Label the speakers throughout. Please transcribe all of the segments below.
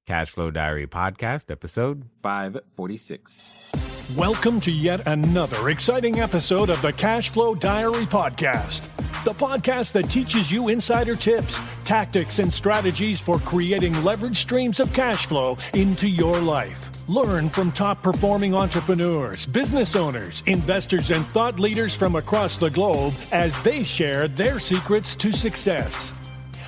Speaker 1: Cashflow Diary Podcast, episode 546.
Speaker 2: Welcome to yet another exciting episode of the Cashflow Diary Podcast, the podcast that teaches you insider tips, tactics, and strategies for creating leverage streams of cash flow into your life. Learn from top-performing entrepreneurs, business owners, investors, and thought leaders from across the globe as they share their secrets to success.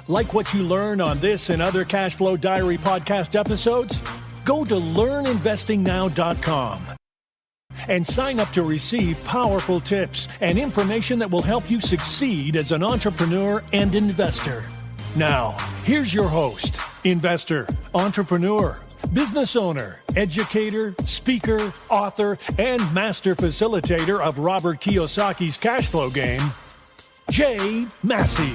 Speaker 2: Like what you learn on this and other Cashflow Diary podcast episodes? Go to learninvestingnow.com and sign up to receive powerful tips and information that will help you succeed as an entrepreneur and investor. Now, here's your host, investor, entrepreneur, business owner, educator, speaker, author, and master facilitator of Robert Kiyosaki's cash flow game, Jay Massey.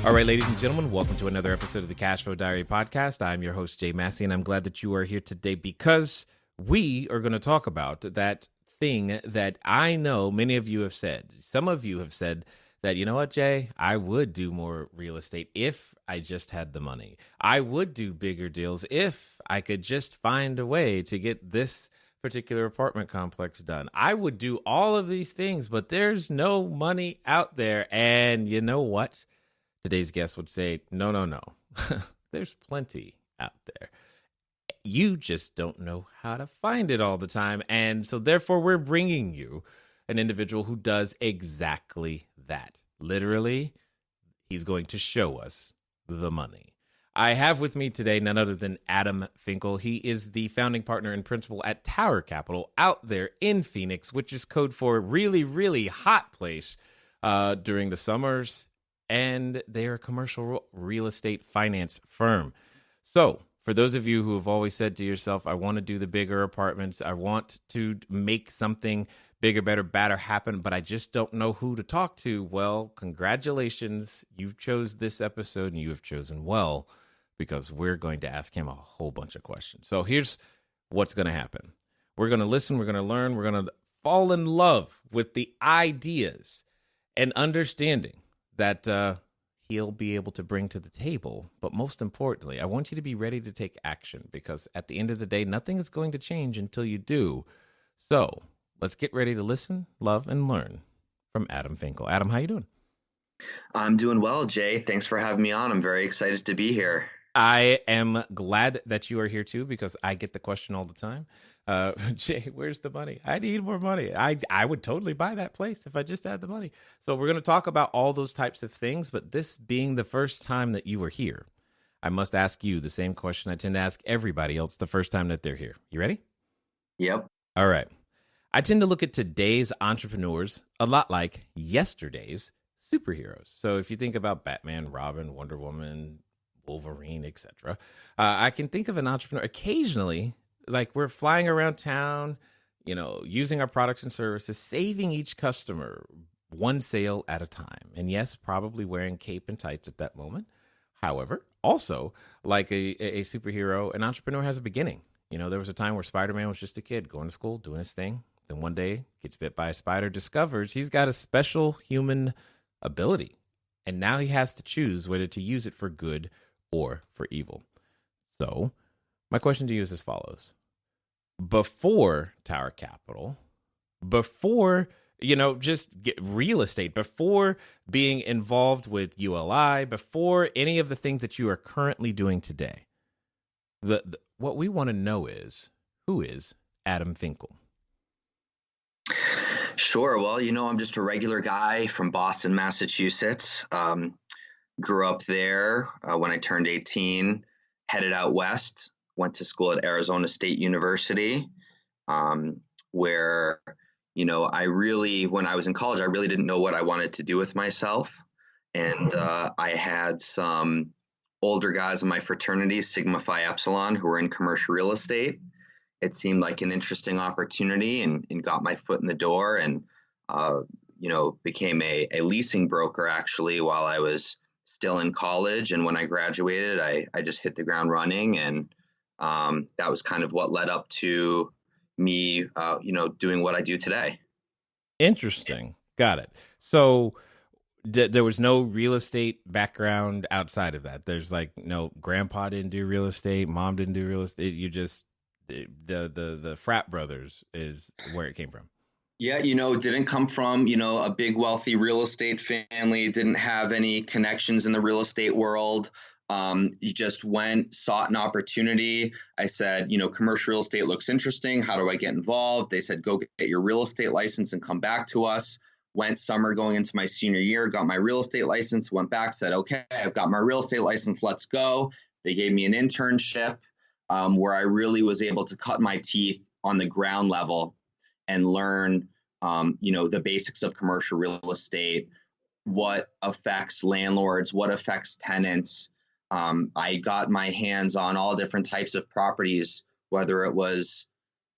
Speaker 1: All right, ladies and gentlemen, welcome to another episode of the Cashflow Diary Podcast. I'm your host, Jay Massey, and I'm glad that you are here today because we are going to talk about that thing that I know many of you have said. Some of you have said that, you know what, Jay, I would do more real estate if I just had the money. I would do bigger deals if I could just find a way to get this particular apartment complex done. I would do all of these things, but there's no money out there. And you know what? Today's guest would say, no. There's plenty out there. You just don't know how to find it all the time. And so therefore, we're bringing you an individual who does exactly that. Literally, he's going to show us the money. I have with me today none other than Adam Finkel. He is the founding partner and principal at Tower Capital out there in Phoenix, which is code for really, really hot place during the summers. And they're a commercial real estate finance firm. So for those of you who have always said to yourself, I want to do the bigger apartments, I want to make something bigger, better, badder happen, but I just don't know who to talk to. Well, congratulations. You chose this episode and you have chosen well, because we're going to ask him a whole bunch of questions. So here's what's going to happen. We're going to listen, we're going to learn, we're going to fall in love with the ideas and understanding that he'll be able to bring to the table. But most importantly, I want you to be ready to take action, because at the end of the day, nothing is going to change until you do. So let's get ready to listen, love, and learn from Adam Finkel. Adam, how you doing?
Speaker 3: I'm doing well, Jay. Thanks for having me on. I'm very excited to be here.
Speaker 1: I am glad that you are here too, because I get the question all the time. Jay, where's the money? I need more money. I would totally buy that place if I just had the money. So we're going to talk about all those types of things, but this being the first time that you were here, I must ask you the same question I tend to ask everybody else the first time that they're here. You ready?
Speaker 3: Yep.
Speaker 1: All right. I tend to look at today's entrepreneurs a lot like yesterday's superheroes. So if you think about Batman, Robin, Wonder Woman, Wolverine, etc., I can think of an entrepreneur occasionally, like we're flying around town, using our products and services, saving each customer one sale at a time. And yes, probably wearing cape and tights at that moment. However, also like a superhero, an entrepreneur has a beginning. There was a time where Spider-Man was just a kid going to school, doing his thing. Then one day gets bit by a spider, discovers he's got a special human ability. And now he has to choose whether to use it for good or for evil. So my question to you is as follows. Before Tower Capital, before, just get real estate, before being involved with ULI, before any of the things that you are currently doing today, what we want to know is, who is Adam Finkel?
Speaker 3: Sure. Well, I'm just a regular guy from Boston, Massachusetts. Grew up there when I turned 18, headed out west, went to school at Arizona State University, where, when I was in college, I really didn't know what I wanted to do with myself. And I had some older guys in my fraternity, Sigma Phi Epsilon, who were in commercial real estate. It seemed like an interesting opportunity and got my foot in the door and, became a leasing broker actually while I was still in college. And when I graduated, I just hit the ground running. And that was kind of what led up to me, doing what I do today.
Speaker 1: Interesting. Got it. So there was no real estate background outside of that. There's like no grandpa didn't do real estate, mom didn't do real estate. You just the frat brothers is where it came from.
Speaker 3: Yeah, didn't come from, a big wealthy real estate family, didn't have any connections in the real estate world. You just went, sought an opportunity. I said, commercial real estate looks interesting. How do I get involved? They said, go get your real estate license and come back to us. Went summer going into my senior year, got my real estate license, went back, said, okay, I've got my real estate license. Let's go. They gave me an internship where I really was able to cut my teeth on the ground level and learn, the basics of commercial real estate, what affects landlords, what affects tenants. I got my hands on all different types of properties, whether it was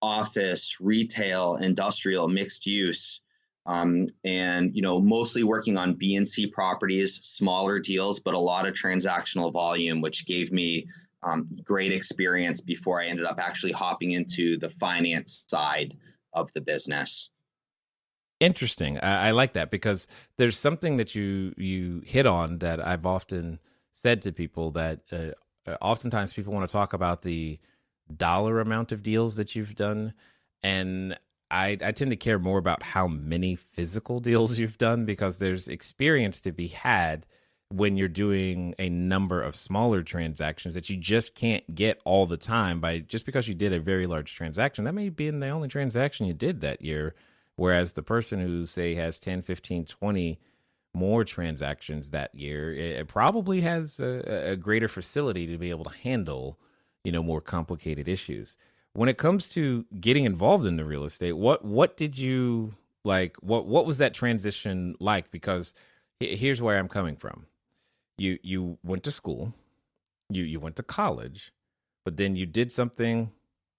Speaker 3: office, retail, industrial, mixed use, and, mostly working on B and C properties, smaller deals, but a lot of transactional volume, which gave me great experience before I ended up actually hopping into the finance side of the business.
Speaker 1: Interesting. I like that because there's something that you hit on that I've often said to people that oftentimes people want to talk about the dollar amount of deals that you've done. And I tend to care more about how many physical deals you've done because there's experience to be had when you're doing a number of smaller transactions that you just can't get all the time by just because you did a very large transaction. That may be the only transaction you did that year. Whereas the person who, say, has 10, 15, 20 more transactions that year, it probably has a greater facility to be able to handle, more complicated issues. When it comes to getting involved in the real estate, what did you like? What was that transition like? Because here's where I'm coming from. You went to school, you went to college, but then you did something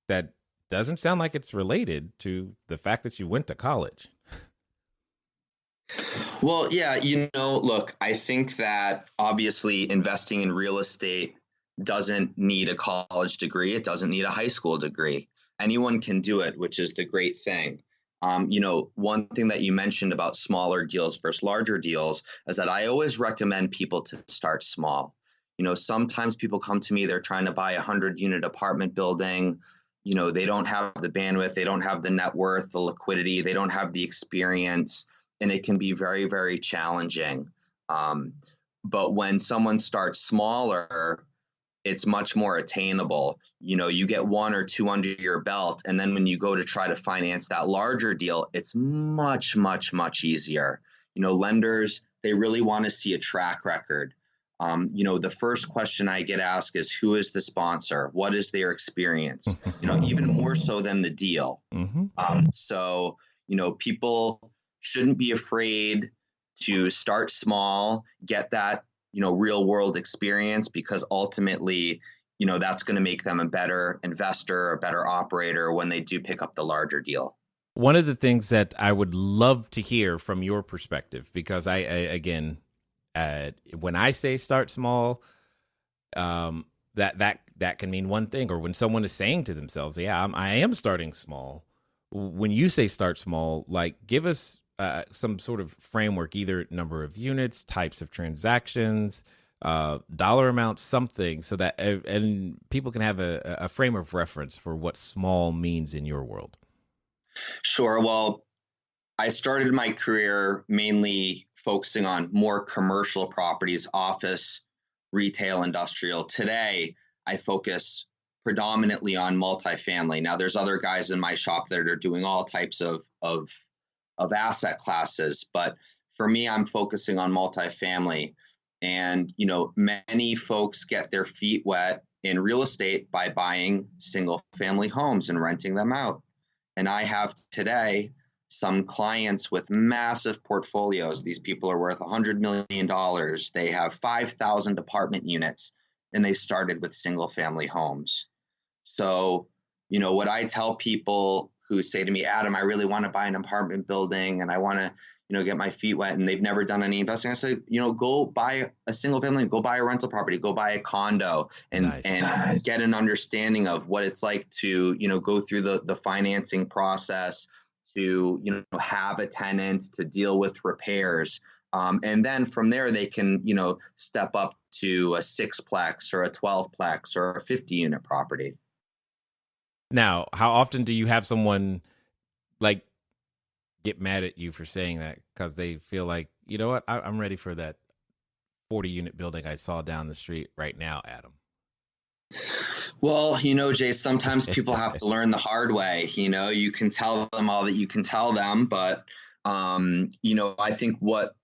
Speaker 1: that doesn't sound like it's related to the fact that you went to college.
Speaker 3: Well, yeah, look, I think that obviously investing in real estate doesn't need a college degree. It doesn't need a high school degree. Anyone can do it, which is the great thing. One thing that you mentioned about smaller deals versus larger deals is that I always recommend people to start small. Sometimes people come to me, they're trying to buy a 100-unit apartment building. They don't have the bandwidth, they don't have the net worth, the liquidity, they don't have the experience, and it can be very, very challenging. But when someone starts smaller, it's much more attainable. You get one or two under your belt, and then when you go to try to finance that larger deal, it's much, much, much easier. Lenders, they really want to see a track record. The first question I get asked is, who is the sponsor? What is their experience? Even more so than the deal.
Speaker 1: Mm-hmm.
Speaker 3: So, people shouldn't be afraid to start small, get that, real world experience, because ultimately, that's going to make them a better investor, a better operator when they do pick up the larger deal.
Speaker 1: One of the things that I would love to hear from your perspective, because I again, when I say start small, that can mean one thing. Or when someone is saying to themselves, "Yeah, I am starting small." When you say start small, like give us some sort of framework, either number of units, types of transactions, dollar amount, something, so that and people can have a frame of reference for what small means in your world.
Speaker 3: Sure. Well, I started my career mainly focusing on more commercial properties, office, retail, industrial. Today, I focus predominantly on multifamily. Now, there's other guys in my shop that are doing all types of asset classes, but for me, I'm focusing on multifamily. And, many folks get their feet wet in real estate by buying single family homes and renting them out. And I have today some clients with massive portfolios. These people are worth $100 million. They have 5,000 apartment units, and they started with single family homes. So, what I tell people who say to me, Adam, I really want to buy an apartment building and I want to, get my feet wet, and they've never done any investing, I say, go buy a single family, go buy a rental property, go buy a condo, and
Speaker 1: Nice.
Speaker 3: and get an understanding of what it's like to, go through the financing process, to, have a tenant, to deal with repairs. And then from there, they can, step up to a 6-plex or a 12-plex or a 50-unit property.
Speaker 1: Now, how often do you have someone like get mad at you for saying that because they feel like, you know what, I'm ready for that 40-unit building I saw down the street right now, Adam?
Speaker 3: Well, Jay, sometimes people have to learn the hard way. You can tell them all that you can tell them, but, I think what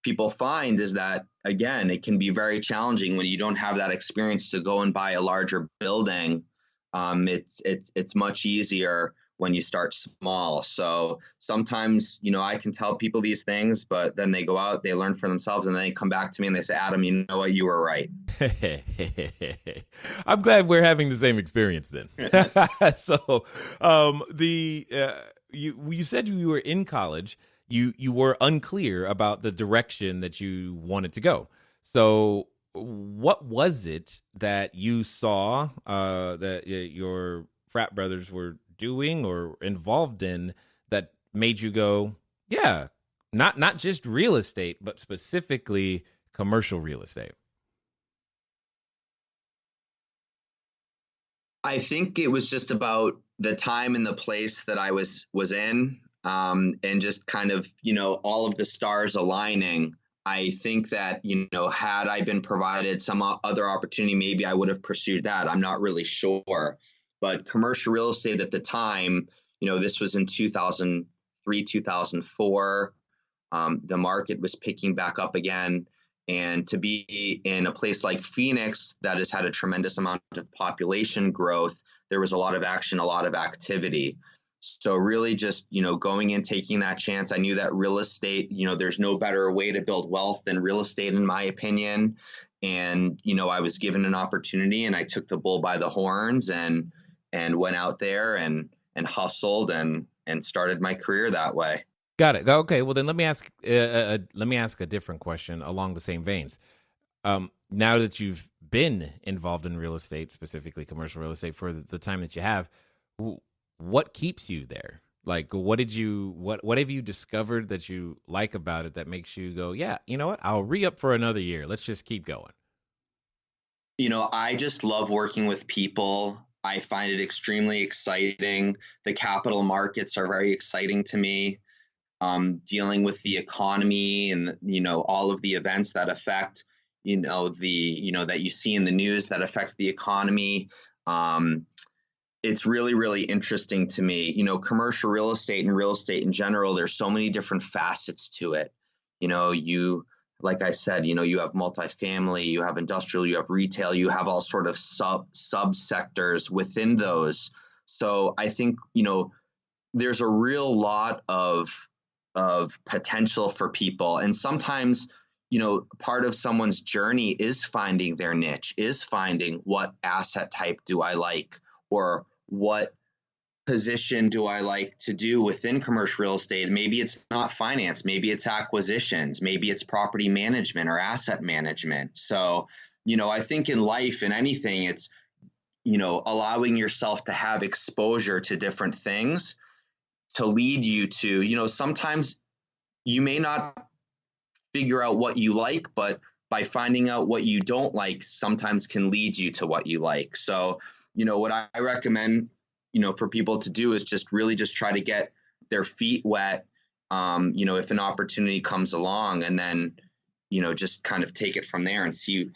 Speaker 3: people find is that, again, it can be very challenging when you don't have that experience to go and buy a larger building. It's much easier when you start small. So sometimes, I can tell people these things, but then they go out, they learn for themselves, and then they come back to me and they say, Adam, you know what, you were right.
Speaker 1: I'm glad we're having the same experience then. So you said you were in college. You were unclear about the direction that you wanted to go. So what was it that you saw that your frat brothers were doing or involved in that made you go, yeah, not just real estate, but specifically commercial real estate?
Speaker 3: I think it was just about the time and the place that I was in, and just kind of, all of the stars aligning. I think that, had I been provided some other opportunity, maybe I would have pursued that. I'm not really sure. But commercial real estate at the time, this was in 2003, 2004. The market was picking back up again. And to be in a place like Phoenix that has had a tremendous amount of population growth, there was a lot of action, a lot of activity. So really just, going in, taking that chance. I knew that real estate, there's no better way to build wealth than real estate, in my opinion. And, I was given an opportunity and I took the bull by the horns and went out there and hustled and started my career that way.
Speaker 1: Got it. Okay. Well, then let me ask a different question along the same veins. Now that you've been involved in real estate, specifically commercial real estate, for the time that you have, what keeps you there? Like, what have you discovered that you like about it that makes you go, yeah, you know what? I'll re-up for another year. Let's just keep going.
Speaker 3: I just love working with people. I find it extremely exciting. The capital markets are very exciting to me. Dealing with the economy and, all of the events that affect, that you see in the news that affect the economy. It's really, really interesting to me. Commercial real estate and real estate in general, there's so many different facets to it. Like I said, you have multifamily, you have industrial, you have retail, you have all sort of subsectors within those. So I think, there's a real lot of potential for people. And sometimes, part of someone's journey is finding their niche, is finding what asset type do I like, or what position do I like to do within commercial real estate. Maybe it's not finance, maybe it's acquisitions, maybe it's property management or asset management. So, I think in life, in anything, it's, allowing yourself to have exposure to different things to lead you to, sometimes you may not figure out what you like, but by finding out what you don't like, sometimes can lead you to what you like. So, what I recommend, for people to do is just really just try to get their feet wet, if an opportunity comes along, and then, just kind of take it from there and see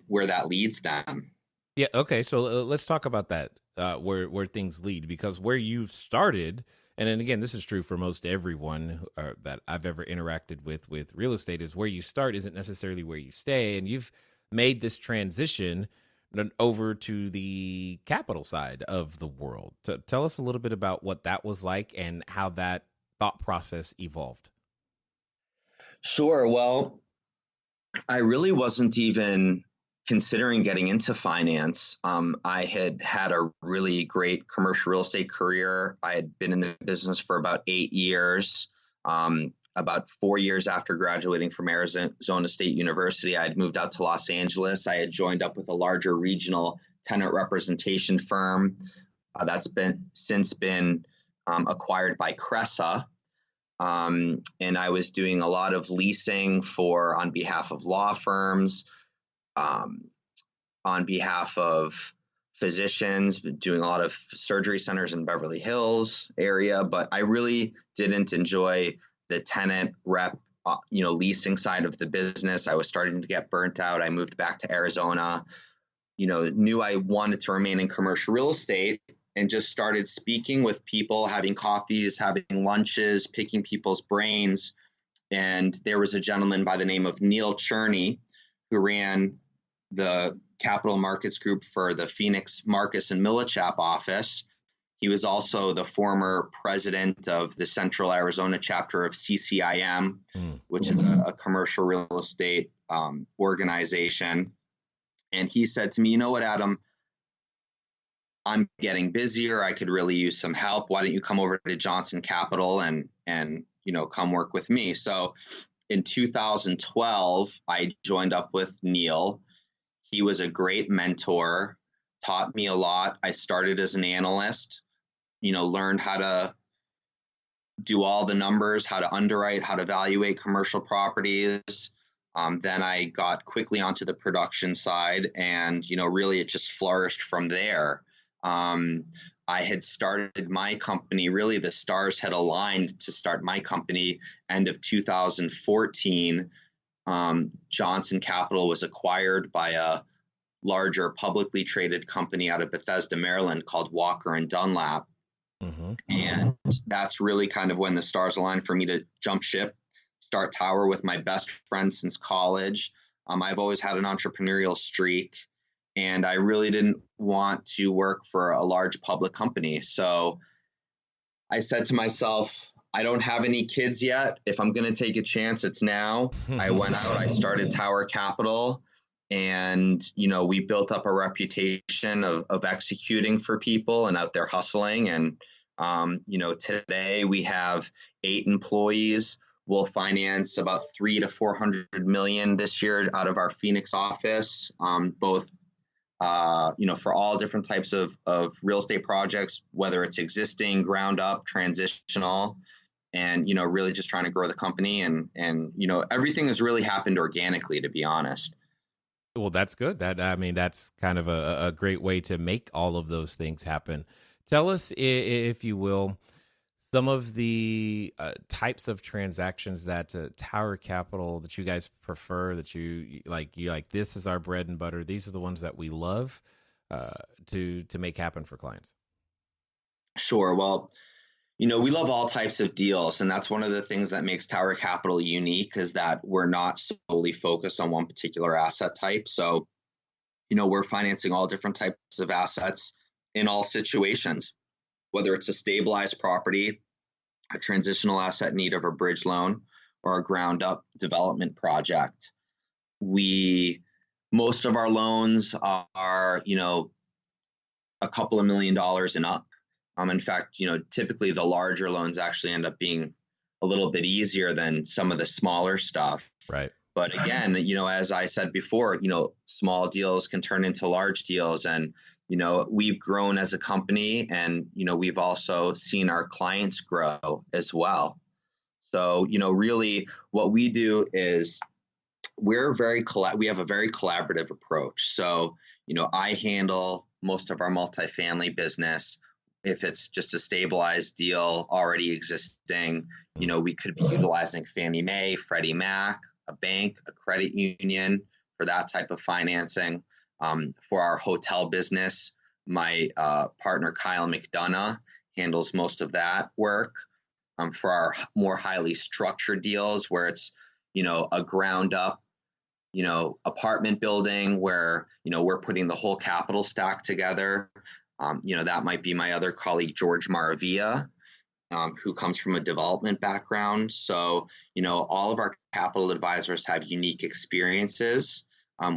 Speaker 3: where that leads them.
Speaker 1: Yeah. Okay. So let's talk about that, where things lead, because where you've started, and then again, this is true for most everyone that I've ever interacted with real estate, is where you start isn't necessarily where you stay. And you've made this transition over to the capital side of the world. Tell us a little bit about what that was like and how that thought process evolved.
Speaker 3: Sure. Well, I really wasn't even considering getting into finance. I had a really great commercial real estate career. I had been in the business for about 8 years. About 4 years after graduating from Arizona State University, I had moved out to Los Angeles. I had joined up with a larger regional tenant representation firm that's since been acquired by Cressa. And I was doing a lot of leasing on behalf of law firms, um, on behalf of physicians, doing a lot of surgery centers in Beverly Hills area. But I really didn't enjoy the tenant rep, leasing side of the business. I was starting to get burnt out. I moved back to Arizona, knew I wanted to remain in commercial real estate, and just started speaking with people, having coffees, having lunches, picking people's brains. And there was a gentleman by the name of Neil Cherney who ran the capital markets group for the Phoenix, Marcus, and Millichap office. He was also the former president of the Central Arizona chapter of CCIM, which is a commercial real estate organization. And he said to me, you know what, Adam, I'm getting busier. I could really use some help. Why don't you come over to Johnson Capital and come work with me? So in 2012, I joined up with Neil. He was a great mentor, taught me a lot. I started as an analyst, learned how to do all the numbers, how to underwrite, how to evaluate commercial properties. Then I got quickly onto the production side, and, really it just flourished from there. I had started my company, really the stars had aligned to start my company end of 2014. Johnson Capital was acquired by a larger publicly traded company out of Bethesda, Maryland called Walker and Dunlap. Mm-hmm. And that's really kind of when the stars aligned for me to jump ship, start Tower with my best friend since college. I've always had an entrepreneurial streak, and I really didn't want to work for a large public company. So I said to myself, I don't have any kids yet. If I'm going to take a chance, it's now. I went out, I started Tower Capital, and, we built up a reputation of executing for people and out there hustling. And, today we have 8 employees. We'll finance about $300 to $400 million this year out of our Phoenix office, both for all different types of real estate projects, whether it's existing, ground up, transitional, and, really just trying to grow the company. And everything has really happened organically, to be honest.
Speaker 1: Well, that's good. That's kind of a great way to make all of those things happen. Tell us, if you will, some of the types of transactions that Tower Capital that you guys prefer, that you like, this is our bread and butter. These are the ones that we love to make happen for clients.
Speaker 3: Sure. Well, we love all types of deals, and that's one of the things that makes Tower Capital unique, is that we're not solely focused on one particular asset type. So, we're financing all different types of assets in all situations, whether it's a stabilized property, a transitional asset in need of a bridge loan, or a ground up development project. Most of our loans are, a couple of $1 million and up. In fact, typically the larger loans actually end up being a little bit easier than some of the smaller stuff.
Speaker 1: Right.
Speaker 3: But again, as I said before, small deals can turn into large deals. And, we've grown as a company, and, we've also seen our clients grow as well. So, really what we do is we have a very collaborative approach. So, I handle most of our multifamily business. If it's just a stabilized deal already existing, we could be utilizing Fannie Mae, Freddie Mac, a bank, a credit union for that type of financing. For our hotel business, my partner, Kyle McDonough, handles most of that work. For our more highly structured deals where it's, a ground up, apartment building where, we're putting the whole capital stack together. That might be my other colleague, George Maravilla, who comes from a development background. So, all of our capital advisors have unique experiences,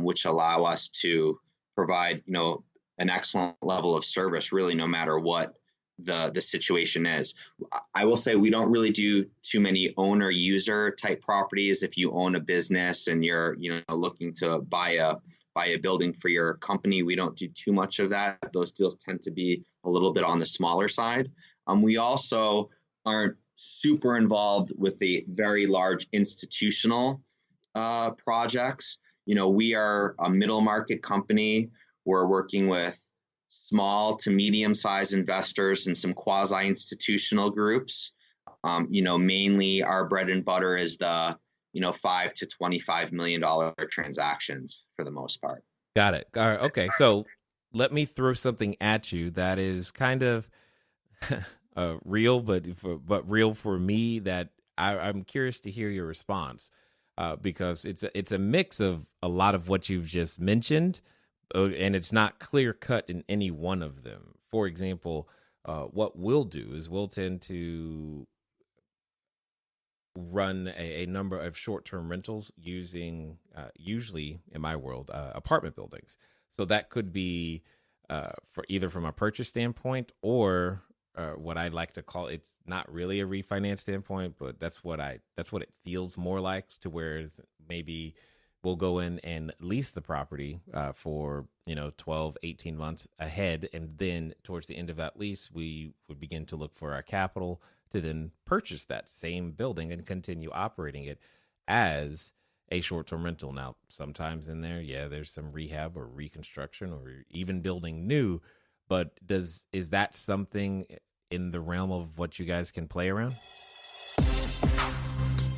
Speaker 3: which allow us to provide, an excellent level of service, really, no matter what the situation is. I will say we don't really do too many owner user type properties. If you own a business and you're, looking to buy a building for your company, we don't do too much of that. Those deals tend to be a little bit on the smaller side. We also aren't super involved with the very large institutional projects. We are a middle market company. We're working with small to medium-sized investors and some quasi-institutional groups. Mainly our bread and butter is the $5 to $25 million transactions for the most part.
Speaker 1: Got it. All right. Okay, so let me throw something at you that is kind of real, but real for me. That I'm curious to hear your response, because it's a mix of a lot of what you've just mentioned, and it's not clear cut in any one of them. For example, what we'll do is we'll tend to run a number of short-term rentals using, usually in my world, apartment buildings. So that could be for either from a purchase standpoint or what I like to call, it's not really a refinance standpoint, but that's what it feels more like, to where maybe we'll go in and lease the property for 12, 18 months ahead, and then towards the end of that lease, we would begin to look for our capital to then purchase that same building and continue operating it as a short-term rental. Now, sometimes in there, there's some rehab or reconstruction or even building new, but is that something in the realm of what you guys can play around?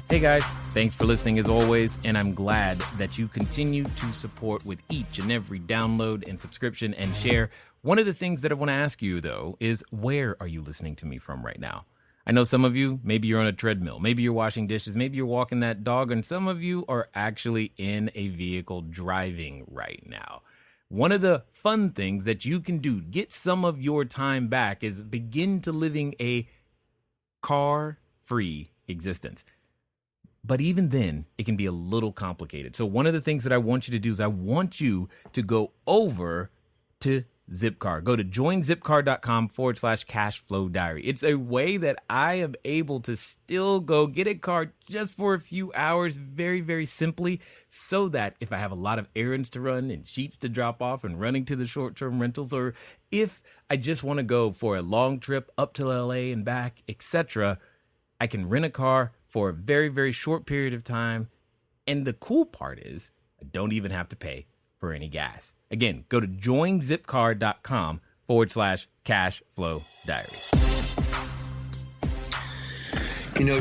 Speaker 1: Hey guys, thanks for listening as always, and I'm glad that you continue to support with each and every download and subscription and share. One of the things that I want to ask you, though, is where are you listening to me from right now? I know some of you, maybe you're on a treadmill, maybe you're washing dishes, maybe you're walking that dog, and some of you are actually in a vehicle driving right now. One of the fun things that you can do, get some of your time back, is begin to living a car-free existence. But even then, it can be a little complicated. So one of the things that I want you to do is I want you to go over to Zipcar. Go to joinzipcar.com/cashflow diary. It's a way that I am able to still go get a car just for a few hours, very, very simply, so that if I have a lot of errands to run and sheets to drop off and running to the short-term rentals, or if I just want to go for a long trip up to LA and back, etc., I can rent a car for a very, very short period of time. And the cool part is I don't even have to pay for any gas. Again, go to joinzipcar.com/cashflow diary.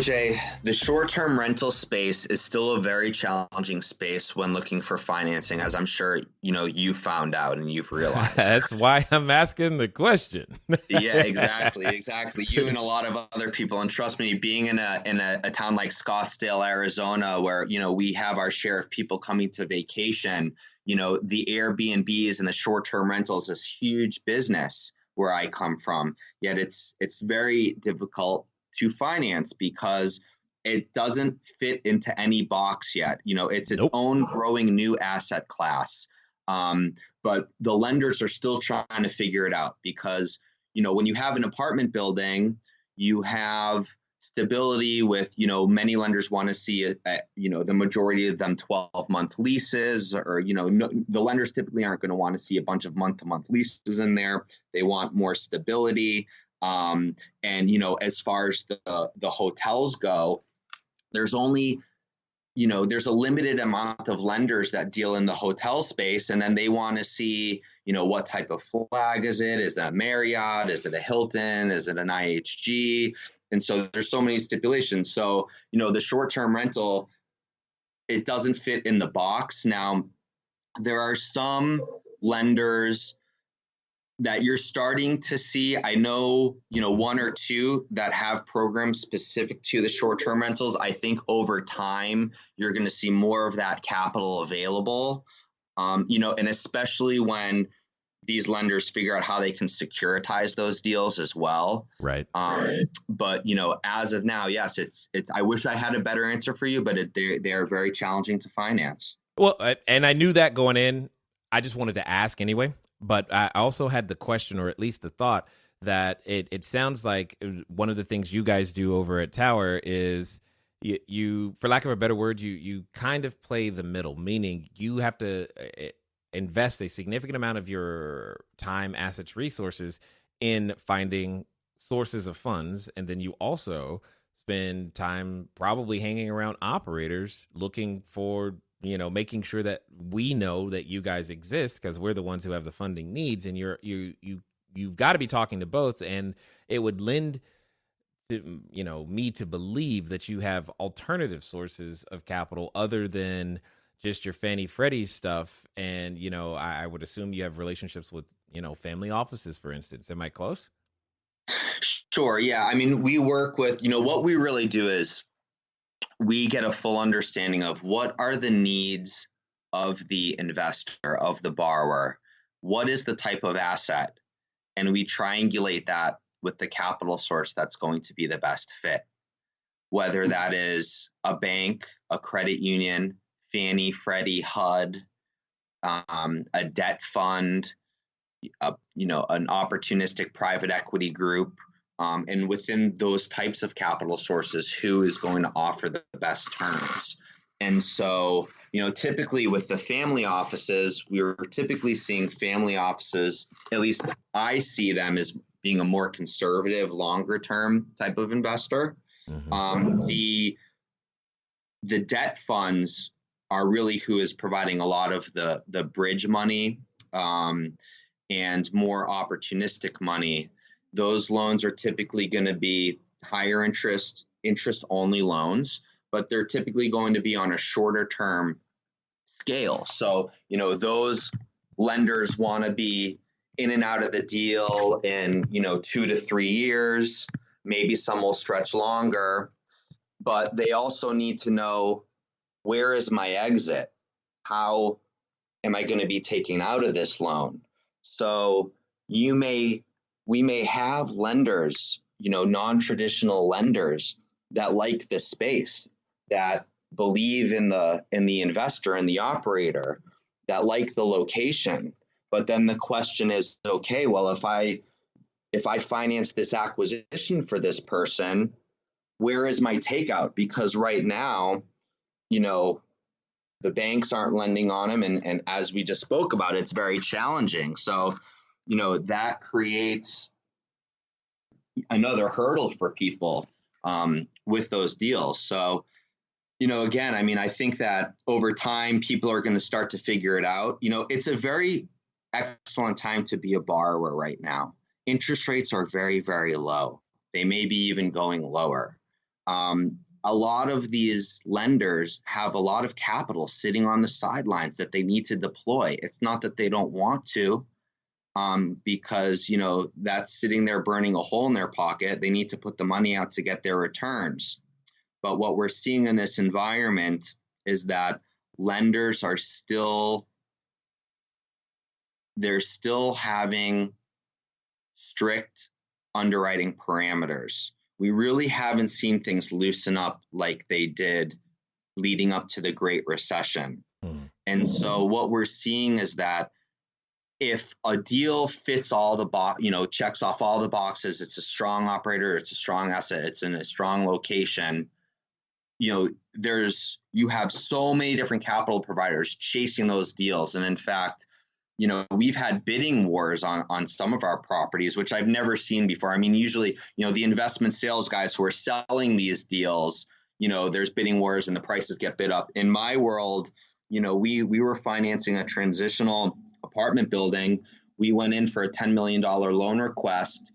Speaker 3: Jay, the short-term rental space is still a very challenging space when looking for financing, as I'm sure, you found out and you've realized.
Speaker 1: That's why I'm asking the question.
Speaker 3: Yeah, exactly. You and a lot of other people. And trust me, being in a town like Scottsdale, Arizona, where, we have our share of people coming to vacation, the Airbnbs and the short-term rentals is huge business where I come from. Yet it's very difficult to finance because it doesn't fit into any box yet. It's its own growing new asset class. But the lenders are still trying to figure it out because, when you have an apartment building, you have stability with, many lenders want to see, the majority of them 12-month leases, or, the lenders typically aren't going to want to see a bunch of month-to-month leases in there. They want more stability. And, as far as the hotels go, there's only, there's a limited amount of lenders that deal in the hotel space. And then they want to see, what type of flag is it? Is it a Marriott? Is it a Hilton? Is it an IHG? And so there's so many stipulations. So, the short-term rental, it doesn't fit in the box. Now, there are some lenders that you're starting to see. I know, one or two that have programs specific to the short-term rentals. I think over time, you're going to see more of that capital available, and especially when these lenders figure out how they can securitize those deals as well.
Speaker 1: Right.
Speaker 3: But, as of now, yes, it's, I wish I had a better answer for you, but they are very challenging to finance.
Speaker 1: Well, and I knew that going in. I just wanted to ask anyway. But I also had the question, or at least the thought, that it sounds like one of the things you guys do over at Tower is you, for lack of a better word, you kind of play the middle, meaning you have to invest a significant amount of your time, assets, resources in finding sources of funds, and then you also spend time probably hanging around operators looking for, making sure that we know that you guys exist because we're the ones who have the funding needs, and you've got to be talking to both. And it would lend to, me to believe that you have alternative sources of capital other than just your Fannie Freddie stuff. And, I would assume you have relationships with, family offices, for instance. Am I close?
Speaker 3: Sure. Yeah. I mean, we work with, what we really do is we get a full understanding of what are the needs of the investor, of the borrower. What is the type of asset? And we triangulate that with the capital source that's going to be the best fit, whether that is a bank, a credit union, Fannie, Freddie, HUD, a debt fund, an opportunistic private equity group. And within those types of capital sources, who is going to offer the best terms? And so, typically with the family offices, we're typically seeing family offices, at least I see them as being a more conservative, longer term type of investor. Mm-hmm. The debt funds are really who is providing a lot of the bridge money and more opportunistic money. Those loans are typically going to be higher interest only loans, but they're typically going to be on a shorter term scale. So, those lenders want to be in and out of the deal in, 2 to 3 years. Maybe some will stretch longer, but they also need to know, where is my exit? How am I going to be taken out of this loan? So we may have lenders, non-traditional lenders that like this space, that believe in the investor and the operator, that like the location. But then the question is, okay, well, if I finance this acquisition for this person, where is my takeout? Because right now, the banks aren't lending on them. And as we just spoke about, it's very challenging. So, that creates another hurdle for people with those deals. So, again, I mean, I think that over time, people are going to start to figure it out. It's a very excellent time to be a borrower right now. Interest rates are very, very low. They may be even going lower. A lot of these lenders have a lot of capital sitting on the sidelines that they need to deploy. It's not that they don't want to, because, that's sitting there burning a hole in their pocket. They need to put the money out to get their returns. But what we're seeing in this environment is that lenders are still having strict underwriting parameters. We really haven't seen things loosen up like they did leading up to the Great Recession. And so what we're seeing is that if a deal fits all the checks off all the boxes, it's a strong operator, it's a strong asset, it's in a strong location, you have so many different capital providers chasing those deals. And in fact, we've had bidding wars on some of our properties, which I've never seen before. I mean, usually, the investment sales guys who are selling these deals, there's bidding wars and the prices get bid up. In my world, we were financing a transitional apartment building. We went in for a $10 million loan request,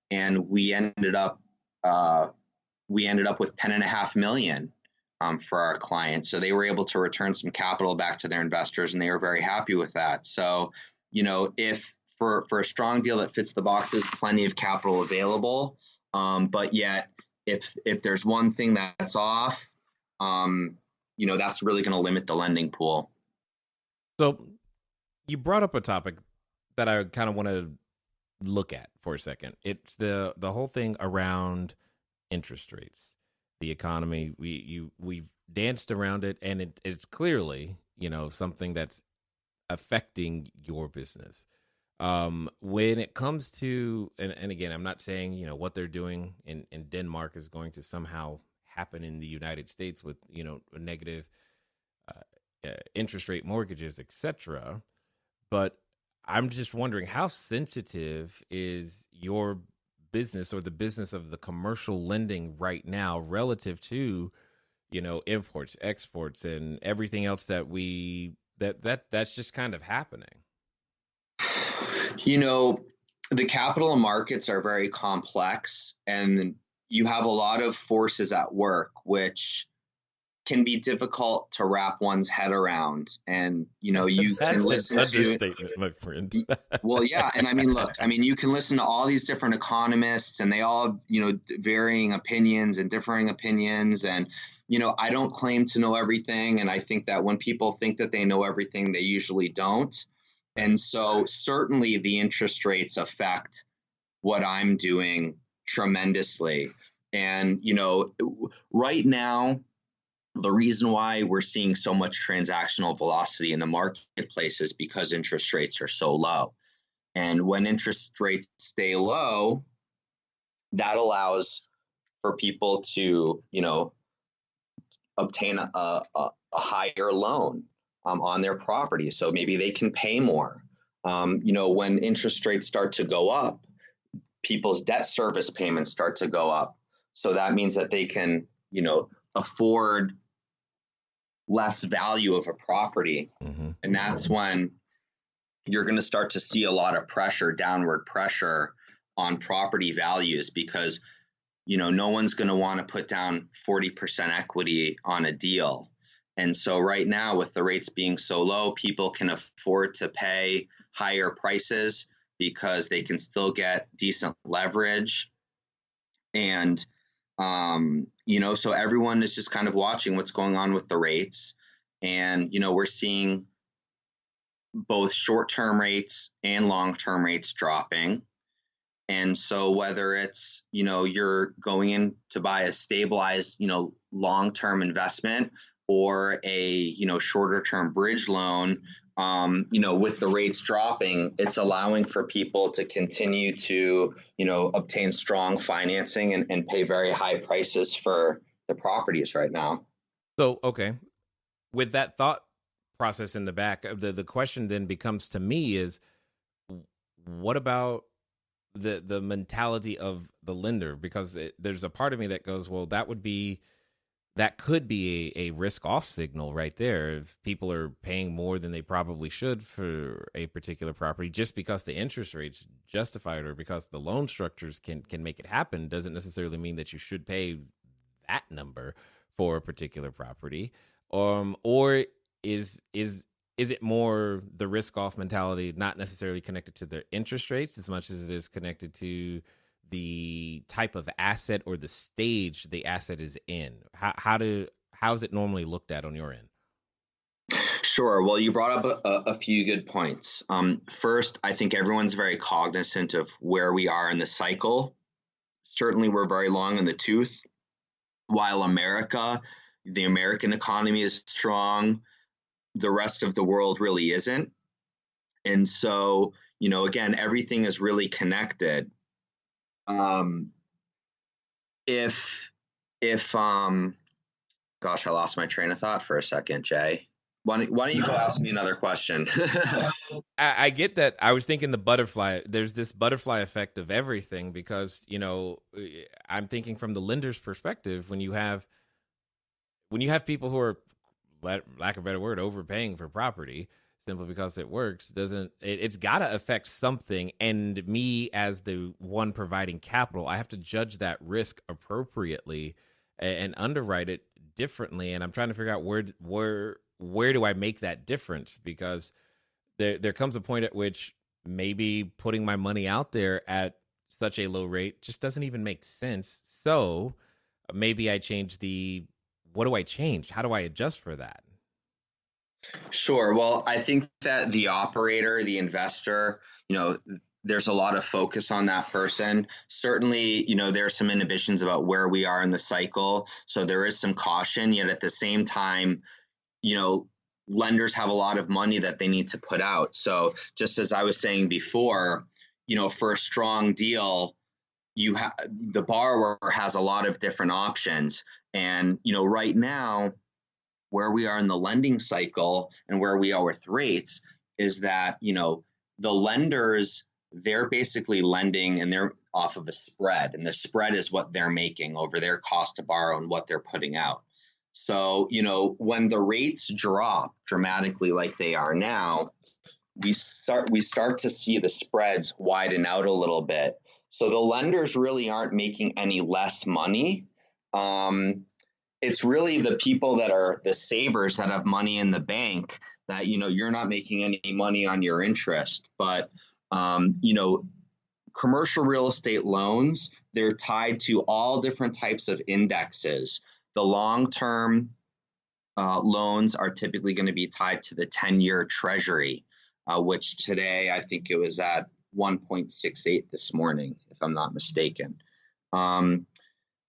Speaker 3: and we ended up with $10.5 million for our client. So they were able to return some capital back to their investors, and they were very happy with that. So, if for a strong deal that fits the boxes, plenty of capital available. But yet, if there's one thing that's off, that's really going to limit the lending pool.
Speaker 1: So you brought up a topic that I kind of want to look at for a second. It's the whole thing around interest rates, the economy. We've danced around it, and it's clearly, something that's affecting your business. When it comes to, and again, I'm not saying, what they're doing in Denmark is going to somehow happen in the United States with, negative interest rate mortgages, etc. But I'm just wondering, how sensitive is your business or the business of the commercial lending right now relative to, imports, exports, and everything else that's just kind of happening?
Speaker 3: The capital markets are very complex, and you have a lot of forces at work, which can be difficult to wrap one's head around. And, you
Speaker 1: That's
Speaker 3: can
Speaker 1: an
Speaker 3: listen to,
Speaker 1: understatement, my friend.
Speaker 3: well, yeah. And I mean, look, you can listen to all these different economists, and they all have, varying opinions and differing opinions. And, I don't claim to know everything. And I think that when people think that they know everything, they usually don't. And so certainly the interest rates affect what I'm doing tremendously. And, right now, the reason why we're seeing so much transactional velocity in the marketplace is because interest rates are so low. And when interest rates stay low, that allows for people to, obtain a higher loan on their property. So maybe they can pay more. When interest rates start to go up, people's debt service payments start to go up. So that means that they can, afford less value of a property.
Speaker 1: Mm-hmm.
Speaker 3: And that's when you're going to start to see a lot of downward pressure on property values, because, no one's going to want to put down 40% equity on a deal. And so right now, with the rates being so low, people can afford to pay higher prices because they can still get decent leverage. And, so everyone is just kind of watching what's going on with the rates. And, we're seeing both short-term rates and long-term rates dropping. And so whether it's, you're going in to buy a stabilized, long-term investment, or a, shorter-term bridge loan, with the rates dropping, it's allowing for people to continue to, obtain strong financing and pay very high prices for the properties right now.
Speaker 1: So, okay, with that thought process in the back, the question then becomes to me is, what about the mentality of the lender? Because there's a part of me that goes, well, that could be a risk off signal right there. If people are paying more than they probably should for a particular property, just because the interest rates justify it, or because the loan structures can make it happen, doesn't necessarily mean that you should pay that number for a particular property. Or is it more the risk off mentality, not necessarily connected to the interest rates as much as it is connected to the type of asset or the stage the asset is in? How is it normally looked at on your end?
Speaker 3: Sure. Well, you brought up a few good points. First, I think everyone's very cognizant of where we are in the cycle. Certainly, we're very long in the tooth. While the American economy is strong, the rest of the world really isn't. And so, again, everything is really connected. If gosh, I lost my train of thought for a second, Jay. Why don't you go ask me another question?
Speaker 1: I get that. I was thinking there's this butterfly effect of everything, because, I'm thinking from the lender's perspective, when you have people who are, lack of a better word, overpaying for property simply because it works, it's got to affect something. And me, as the one providing capital, I have to judge that risk appropriately and underwrite it differently. And I'm trying to figure out where do I make that difference? Because there comes a point at which maybe putting my money out there at such a low rate just doesn't even make sense. So maybe I change what do I change? How do I adjust for that?
Speaker 3: Sure. Well, I think that the operator, the investor, there's a lot of focus on that person. Certainly, there are some inhibitions about where we are in the cycle. So there is some caution, yet at the same time, lenders have a lot of money that they need to put out. So just as I was saying before, for a strong deal, the borrower has a lot of different options. And, right now, where we are in the lending cycle and where we are with rates is that, the lenders they're basically lending and they're off of a spread, and the spread is what they're making over their cost to borrow and what they're putting out. So, when the rates drop dramatically like they are now, we start to see the spreads widen out a little bit. So the lenders really aren't making any less money. It's really the people that are the savers that have money in the bank that, you're not making any money on your interest. But, commercial real estate loans, they're tied to all different types of indexes. The long-term loans are typically going to be tied to the 10-year treasury, which today I think it was at 1.68 this morning, if I'm not mistaken.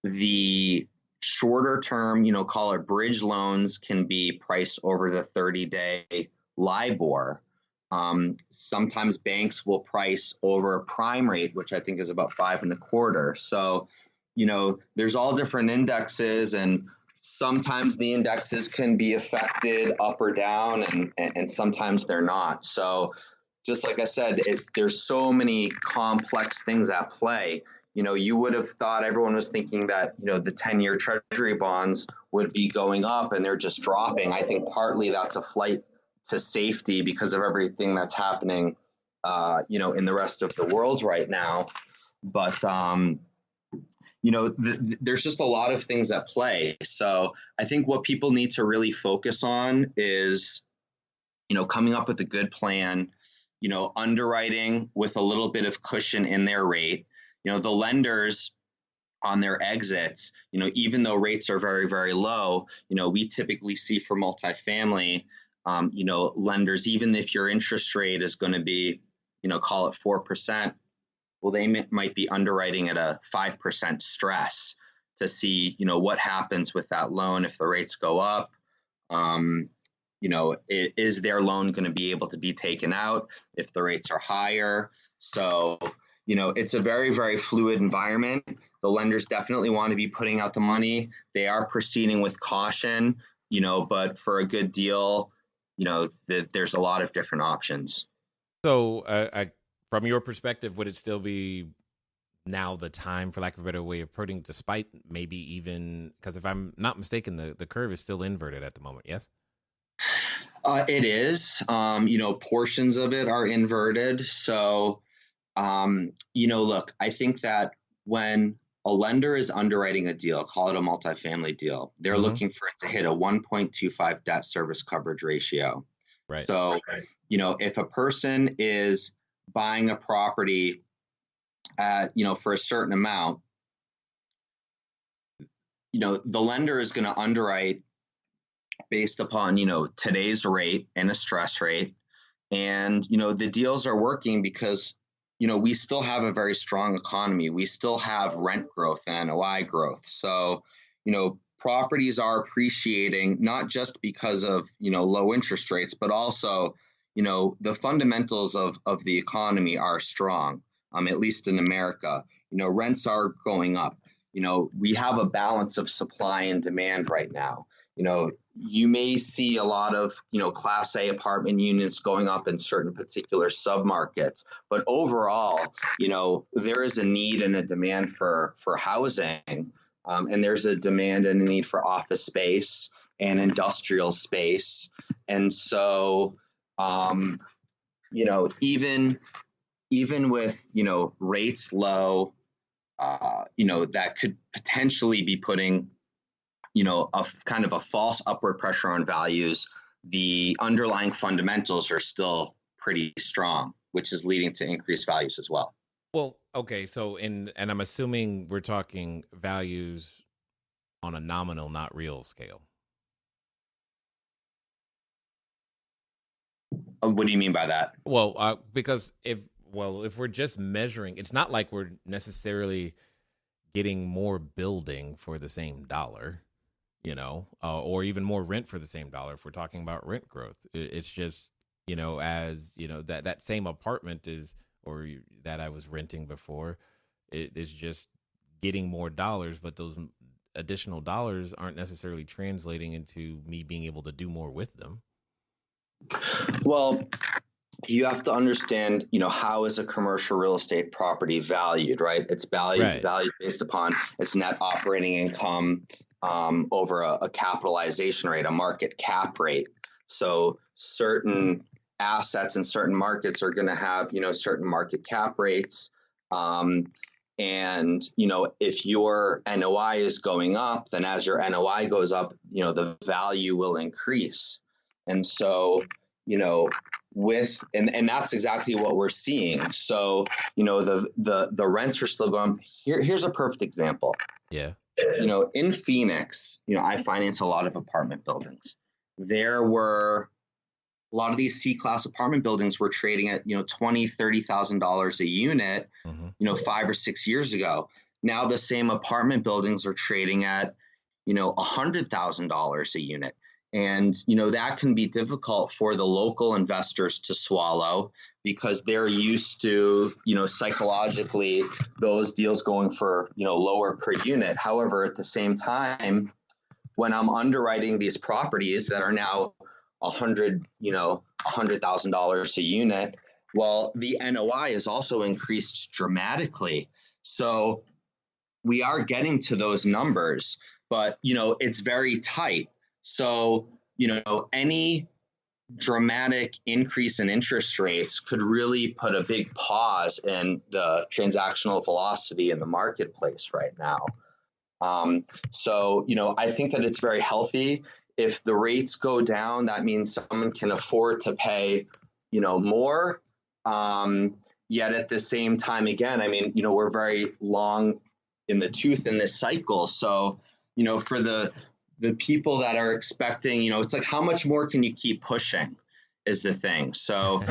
Speaker 3: The shorter term, call it bridge loans, can be priced over the 30-day LIBOR. Sometimes banks will price over a prime rate, which I think is about 5.25. So, there's all different indexes, and sometimes the indexes can be affected up or down, and sometimes they're not. So just like I said, there's so many complex things at play. You would have thought everyone was thinking that, the 10-year treasury bonds would be going up and they're just dropping. I think partly that's a flight to safety because of everything that's happening, in the rest of the world right now. But, there's just a lot of things at play. So I think what people need to really focus on is, coming up with a good plan, underwriting with a little bit of cushion in their rate. The lenders on their exits, even though rates are very, very low, we typically see for multifamily, lenders, even if your interest rate is going to be, call it 4%, well, they might be underwriting at a 5% stress to see, what happens with that loan if the rates go up. Is their loan going to be able to be taken out if the rates are higher? So, it's a very, very fluid environment. The lenders definitely want to be putting out the money. They are proceeding with caution, but for a good deal, there's a lot of different options.
Speaker 1: So from your perspective, would it still be now the time, for lack of a better way of putting it, despite maybe even, because if I'm not mistaken, the curve is still inverted at the moment, yes?
Speaker 3: It is. Portions of it are inverted. So, look, I think that when a lender is underwriting a deal, call it a multifamily deal, they're looking for it to hit a 1.25 debt service coverage ratio.
Speaker 1: Right.
Speaker 3: So, if a person is buying a property at, for a certain amount, the lender is going to underwrite based upon, today's rate and a stress rate. And, the deals are working because, we still have a very strong economy. We still have rent growth and NOI growth. So, properties are appreciating not just because of, low interest rates, but also, the fundamentals of the economy are strong, at least in America. Rents are going up. We have a balance of supply and demand right now. You may see a lot of, Class A apartment units going up in certain particular submarkets, but overall, there is a need and a demand for housing, and there's a demand and a need for office space and industrial space. And so, even with, rates low, that could potentially be putting, a kind of a false upward pressure on values. The underlying fundamentals are still pretty strong, which is leading to increased values as well.
Speaker 1: Well, okay. So, and I'm assuming we're talking values on a nominal, not real scale.
Speaker 3: What do you mean by that?
Speaker 1: Well, because if we're just measuring, it's not like we're necessarily getting more building for the same dollar, or even more rent for the same dollar. If we're talking about rent growth, it's just, as that same apartment is, or that I was renting before, it is just getting more dollars, but those additional dollars aren't necessarily translating into me being able to do more with them.
Speaker 3: Well, you have to understand, how is a commercial real estate property valued, right? It's valued based upon its net operating income over a capitalization rate, a market cap rate. So certain assets in certain markets are going to have, certain market cap rates. And, if your NOI is going up, then as your NOI goes up, the value will increase. And so, and that's exactly what we're seeing. So, the rents are still going. Here's a perfect example.
Speaker 1: Yeah.
Speaker 3: In Phoenix, I finance a lot of apartment buildings. There were a lot of these C-class apartment buildings were trading at, $20,000, $30,000 a unit, 5 or 6 years ago. Now the same apartment buildings are trading at, $100,000 a unit. And, that can be difficult for the local investors to swallow because they're used to, psychologically those deals going for, lower per unit. However, at the same time, when I'm underwriting these properties that are now $100,000 a unit, well, the NOI is also increased dramatically. So we are getting to those numbers, but, it's very tight. So, any dramatic increase in interest rates could really put a big pause in the transactional velocity in the marketplace right now. So, I think that it's very healthy. If the rates go down, that means someone can afford to pay, more. Yet at the same time, again, we're very long in the tooth in this cycle. So, for the people that are expecting, it's like, how much more can you keep pushing is the thing. So,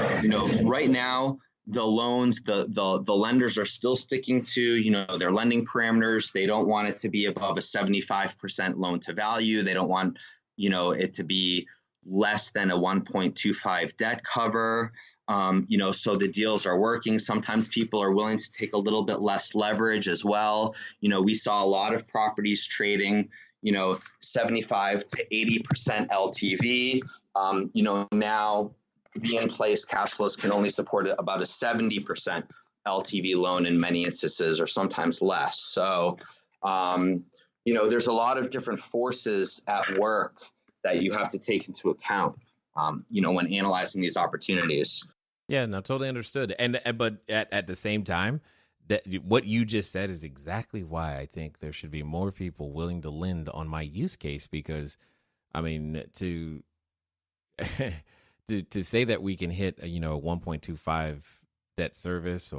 Speaker 3: right now, the loans, the lenders are still sticking to, their lending parameters. They don't want it to be above a 75% loan to value. They don't want, it to be less than a 1.25 debt cover. So the deals are working. Sometimes people are willing to take a little bit less leverage as well. We saw a lot of properties trading, 75 to 80% LTV. Now the in-place cash flows can only support about a 70% LTV loan in many instances, or sometimes less. So, there's a lot of different forces at work that you have to take into account, when analyzing these opportunities.
Speaker 1: Yeah, no, totally understood. But at the same time, that what you just said is exactly why I think there should be more people willing to lend on my use case, because, to to say that we can hit a 1.25 debt service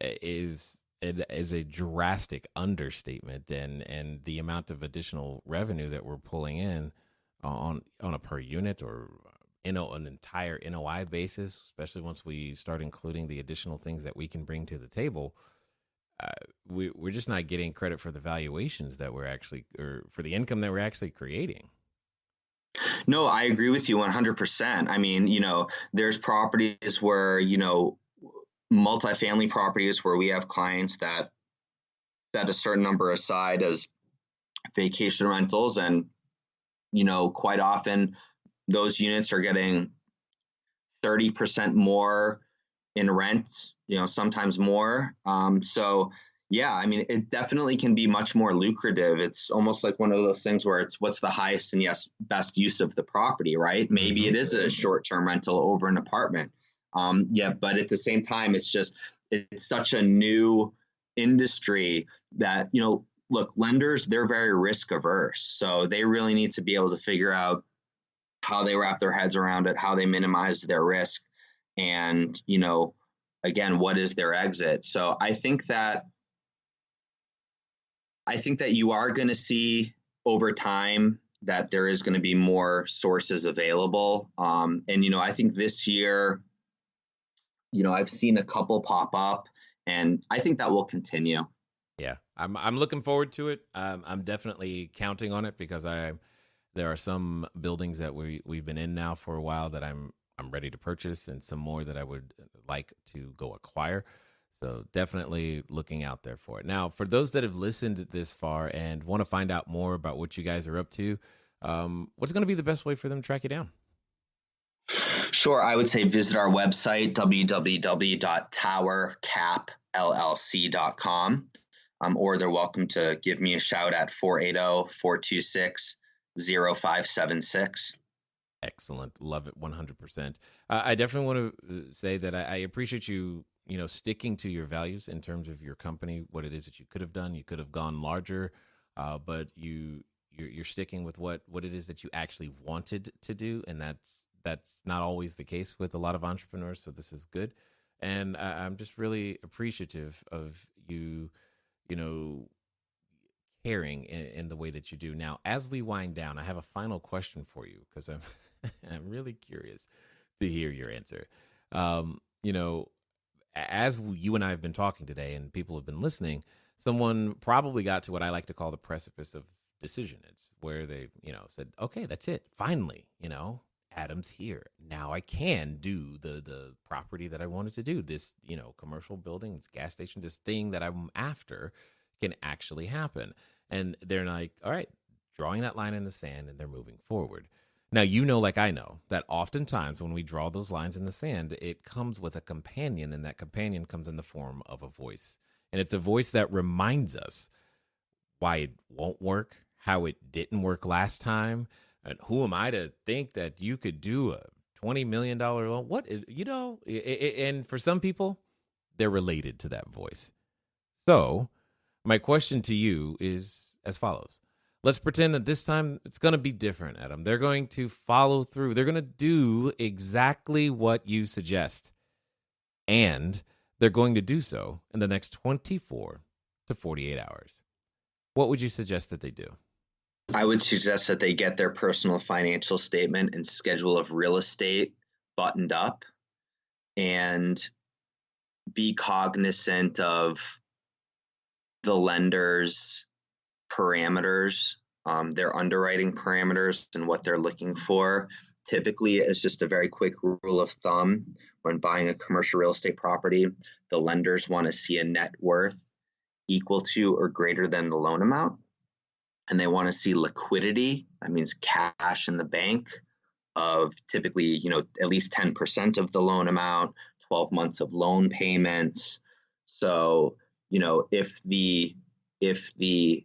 Speaker 1: is a drastic understatement, and the amount of additional revenue that we're pulling in on a per unit or an entire NOI basis, especially once we start including the additional things that we can bring to the table, we're just not getting credit for the valuations that we're actually, or for the income that we're actually creating.
Speaker 3: No, I agree with you 100%. There's properties where, multifamily properties where we have clients that set a certain number aside as vacation rentals. And, quite often those units are getting 30% more in rent, sometimes more. So yeah, it definitely can be much more lucrative. It's almost like one of those things where it's what's the highest and best use of the property, right? Maybe it is a short-term rental over an apartment. But at the same time, it's such a new industry that, look, lenders, they're very risk averse. So they really need to be able to figure out how they wrap their heads around it, how they minimize their risk, and, again, what is their exit? So I think that you are going to see over time that there is going to be more sources available. And, I think this year, I've seen a couple pop up, and I think that will continue.
Speaker 1: Yeah, I'm looking forward to it. I'm definitely counting on it, because there are some buildings that we've been in now for a while that I'm ready to purchase, and some more that I would like to go acquire. So definitely looking out there for it. Now, for those that have listened this far and want to find out more about what you guys are up to, what's going to be the best way for them to track you down?
Speaker 3: Sure. I would say visit our website, www.towercapllc.com, or they're welcome to give me a shout at 480-426-0576.
Speaker 1: Excellent. Love it. 100%. I definitely want to say that I appreciate you, sticking to your values in terms of your company, what it is that you could have done. You could have gone larger, but you're sticking with what it is that you actually wanted to do. And that's not always the case with a lot of entrepreneurs. So this is good. And I'm just really appreciative of you, caring in the way that you do. Now, as we wind down, I have a final question for you because I'm really curious to hear your answer. As you and I have been talking today and people have been listening, someone probably got to what I like to call the precipice of decision. It's where they, said, okay, that's it. Finally, Adam's here. Now I can do the property that I wanted to do. This, commercial building, this gas station, this thing that I'm after can actually happen. And they're like, all right, drawing that line in the sand, and they're moving forward. Now, like I know, that oftentimes when we draw those lines in the sand, it comes with a companion, and that companion comes in the form of a voice. And it's a voice that reminds us why it won't work, how it didn't work last time, and who am I to think that you could do a $20 million loan? What, and for some people, they're related to that voice. So my question to you is as follows. Let's pretend that this time it's going to be different, Adam. They're going to follow through. They're going to do exactly what you suggest. And they're going to do so in the next 24 to 48 hours. What would you suggest that they do?
Speaker 3: I would suggest that they get their personal financial statement and schedule of real estate buttoned up and be cognizant of the lender's parameters, their underwriting parameters and what they're looking for. Typically, as just a very quick rule of thumb, when buying a commercial real estate property, the lenders want to see a net worth equal to or greater than the loan amount. And they want to see liquidity, that means cash in the bank, of typically, at least 10% of the loan amount, 12 months of loan payments. So, if the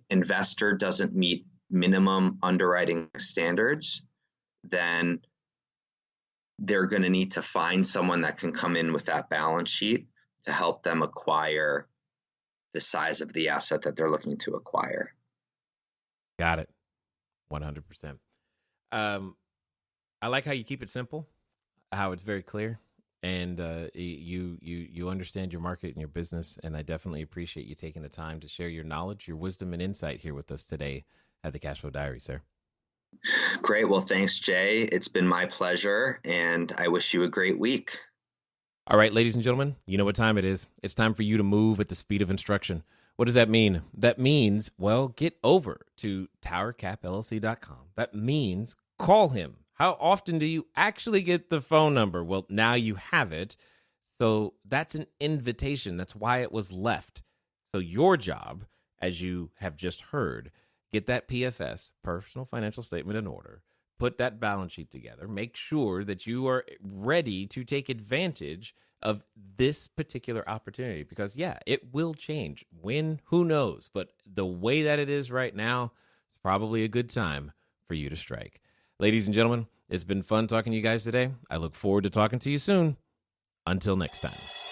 Speaker 3: investor doesn't meet minimum underwriting standards, then they're going to need to find someone that can come in with that balance sheet to help them acquire the size of the asset that they're looking to acquire.
Speaker 1: Got it. 100%. I like how you keep it simple, how it's very clear, and you understand your market and your business, and I definitely appreciate you taking the time to share your knowledge, your wisdom, and insight here with us today at the Cashflow Diary, sir.
Speaker 3: Great. Well, thanks, Jay. It's been my pleasure, and I wish you a great week.
Speaker 1: All right, ladies and gentlemen, you know what time it is. It's time for you to move at the speed of instruction. What does that mean? That means, well, get over to towercapllc.com. That means call him. How often do you actually get the phone number? Well, now you have it. So that's an invitation. That's why it was left. So your job, as you have just heard, get that PFS, personal financial statement, in order. Put that balance sheet together. Make sure that you are ready to take advantage of this particular opportunity, because it will change. When, who knows? But the way that it is right now, it's probably a good time for you to strike. Ladies and gentlemen, it's been fun talking to you guys today. I look forward to talking to you soon. Until next time.